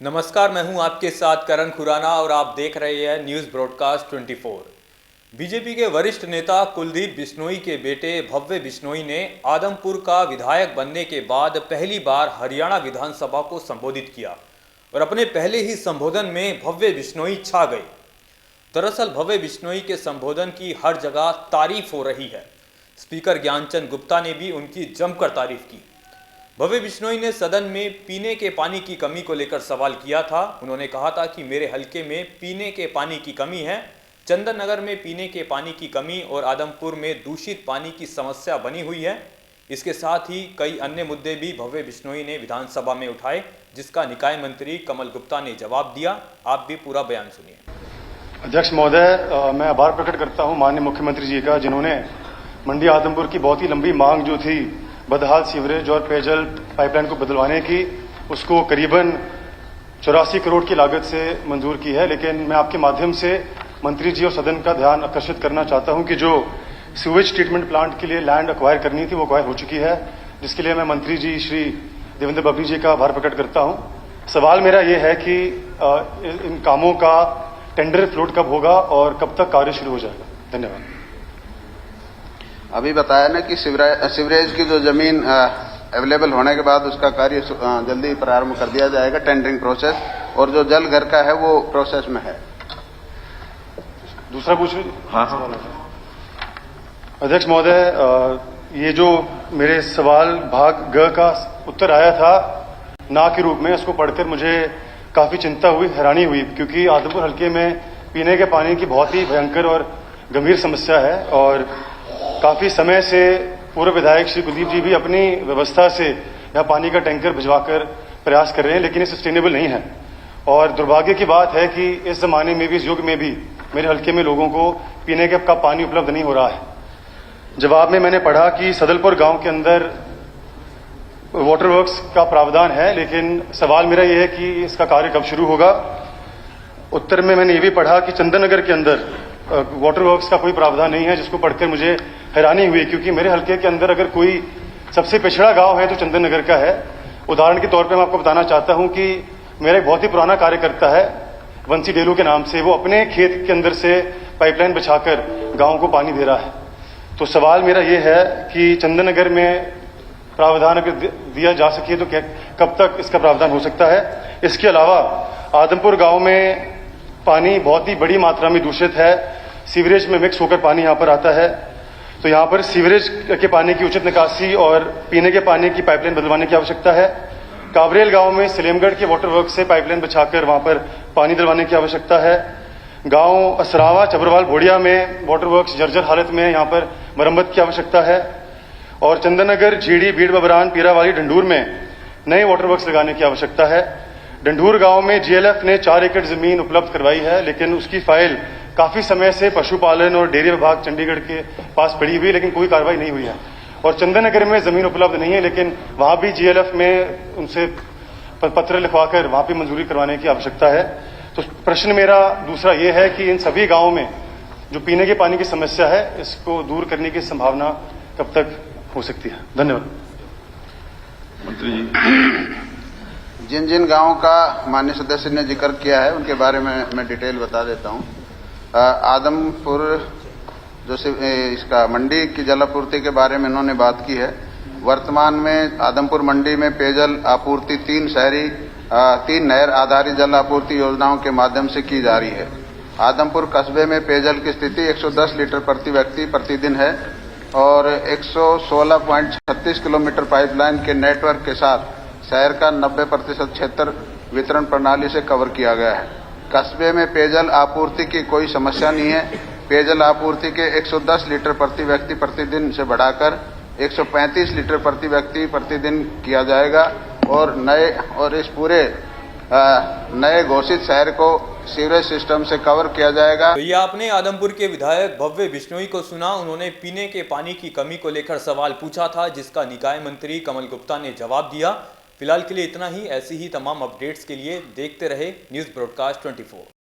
नमस्कार, मैं हूं आपके साथ करण खुराना और आप देख रहे हैं न्यूज़ ब्रॉडकास्ट 24। बीजेपी के वरिष्ठ नेता कुलदीप बिश्नोई के बेटे भव्य बिश्नोई ने आदमपुर का विधायक बनने के बाद पहली बार हरियाणा विधानसभा को संबोधित किया और अपने पहले ही संबोधन में भव्य बिश्नोई छा गए। दरअसल भव्य बिश्नोई के संबोधन की हर जगह तारीफ हो रही है। स्पीकर ज्ञानचंद गुप्ता ने भी उनकी जमकर तारीफ की। भव्य बिश्नोई ने सदन में पीने के पानी की कमी को लेकर सवाल किया था। उन्होंने कहा था कि मेरे हलके में पीने के पानी की कमी है। चंदन नगर में पीने के पानी की कमी और आदमपुर में दूषित पानी की समस्या बनी हुई है। इसके साथ ही कई अन्य मुद्दे भी भव्य बिश्नोई ने विधानसभा में उठाए, जिसका निकाय मंत्री कमल गुप्ता ने जवाब दिया। आप भी पूरा बयान सुनिए। अध्यक्ष महोदय, मैं आभार प्रकट करता हूं माननीय मुख्यमंत्री जी का, जिन्होंने मंडी आदमपुर की बहुत ही लंबी मांग जो थी बदहाल सीवरेज और पेयजल पाइपलाइन को बदलवाने की, उसको करीबन 84 करोड़ की लागत से मंजूर की है। लेकिन मैं आपके माध्यम से मंत्री जी और सदन का ध्यान आकर्षित करना चाहता हूं कि जो सीवेज ट्रीटमेंट प्लांट के लिए लैंड अक्वायर करनी थी वो अक्वायर हो चुकी है, जिसके लिए मैं मंत्री जी श्री देवेंद्र बबली जी का आभार प्रकट करता हूं। सवाल मेरा ये है कि इन कामों का टेंडर फ्लोट कब होगा और कब तक कार्य शुरू हो जाएगा? धन्यवाद। अभी बताया ना कि सीवरेज की जो जमीन अवेलेबल होने के बाद उसका कार्य जल्दी प्रारंभ कर दिया जाएगा, टेंडरिंग प्रोसेस, और जो जल घर का है वो प्रोसेस में है। दूसरा पूछ लीजिए। हाँ। अध्यक्ष महोदय, ये जो मेरे सवाल भाग ग का उत्तर आया था ना के रूप में, इसको पढ़कर मुझे काफी चिंता हुई, हैरानी हुई, क्योंकि आदमपुर हल्के में पीने के पानी की बहुत ही भयंकर और गंभीर समस्या है और काफी समय से पूर्व विधायक श्री कुलदीप जी भी अपनी व्यवस्था से यहाँ पानी का टैंकर भिजवाकर प्रयास कर रहे हैं, लेकिन ये सस्टेनेबल नहीं है। और दुर्भाग्य की बात है कि इस जमाने में भी, इस युग में भी मेरे हल्के में लोगों को पीने का पानी उपलब्ध नहीं हो रहा है। जवाब में मैंने पढ़ा कि सदलपुर गांव के अंदर वाटर वर्क्स का प्रावधान है, लेकिन सवाल मेरा यह है कि इसका कार्य कब शुरू होगा। उत्तर में मैंने ये भी पढ़ा कि चंदन नगर के अंदर वाटर वर्क्स का कोई प्रावधान नहीं है, जिसको पढ़कर मुझे हैरानी हुई, क्योंकि मेरे हल्के के अंदर अगर कोई सबसे पिछड़ा गांव है तो चंदन नगर का है। उदाहरण के तौर पे मैं आपको बताना चाहता हूं कि मेरा एक बहुत ही पुराना कार्यकर्ता है वंशी डेलू के नाम से, वो अपने खेत के अंदर से पाइपलाइन बिछाकर गांव को पानी दे रहा है। तो सवाल मेरा ये है कि चंदन नगर में प्रावधान अगर दिया जा सके तो कब तक इसका प्रावधान हो सकता है? इसके अलावा आदमपुर गांव में पानी बहुत ही बड़ी मात्रा में दूषित है, सीवरेज में मिक्स होकर पानी यहां पर आता है। तो यहां पर सीवरेज के पानी की उचित निकासी और पीने के पानी की पाइपलाइन बदलवाने की आवश्यकता है। कावरेल गांव में सलेमगढ़ के वाटर वर्क से पाइपलाइन बिछाकर वहां पर पानी दिलवाने की आवश्यकता है। गांव असरावा चबरवाल भोड़िया में वाटर वर्क्स जर्जर हालत में, यहां पर मरम्मत की आवश्यकता है। और चंदननगर, झीड़ी, बीड़ बबरान, पीरावाली, डंडूर में नए वाटर वर्क्स लगाने की आवश्यकता है। डंडूर गांव में जीएलएफ ने 4 एकड़ जमीन उपलब्ध करवाई है, लेकिन उसकी फाइल काफी समय से पशुपालन और डेयरी विभाग चंडीगढ़ के पास पड़ी हुई, लेकिन कोई कार्रवाई नहीं हुई है। और चंदननगर में जमीन उपलब्ध नहीं है, लेकिन वहां भी जीएलएफ में उनसे पत्र लिखवाकर वहां भी मंजूरी करवाने की आवश्यकता है। तो प्रश्न मेरा दूसरा ये है कि इन सभी गांवों में जो पीने के पानी की समस्या है, इसको दूर करने की संभावना कब तक हो सकती है? धन्यवाद। मंत्री जी, जिन जिन गांवों का माननीय सदस्य ने जिक्र किया है उनके बारे में मैं डिटेल बता देता हूं। आदमपुर जो इसका मंडी की जलापूर्ति के बारे में इन्होंने बात की है। वर्तमान में आदमपुर मंडी में पेयजल आपूर्ति 3 नहर आधारित जल आपूर्ति योजनाओं के माध्यम से की जा रही है। आदमपुर कस्बे में पेयजल की स्थिति 110 लीटर प्रति व्यक्ति प्रतिदिन है और 116.36 किलोमीटर पाइपलाइन के नेटवर्क के साथ शहर का 90% क्षेत्र वितरण प्रणाली से कवर किया गया है। कस्बे में पेयजल आपूर्ति की कोई समस्या नहीं है। पेयजल आपूर्ति के 110 लीटर प्रति व्यक्ति प्रतिदिन से बढ़ाकर 135 लीटर प्रति व्यक्ति प्रतिदिन किया जाएगा और इस पूरे नए घोषित शहर को सीवरेज सिस्टम से कवर किया जाएगा। तो ये आपने आदमपुर के विधायक भव्य बिश्नोई को सुना। उन्होंने पीने के पानी की कमी को लेकर सवाल पूछा था, जिसका निकाय मंत्री कमल गुप्ता ने जवाब दिया। फिलहाल के लिए इतना ही। ऐसी ही तमाम अपडेट्स के लिए देखते रहे न्यूज़ ब्रॉडकास्ट 24।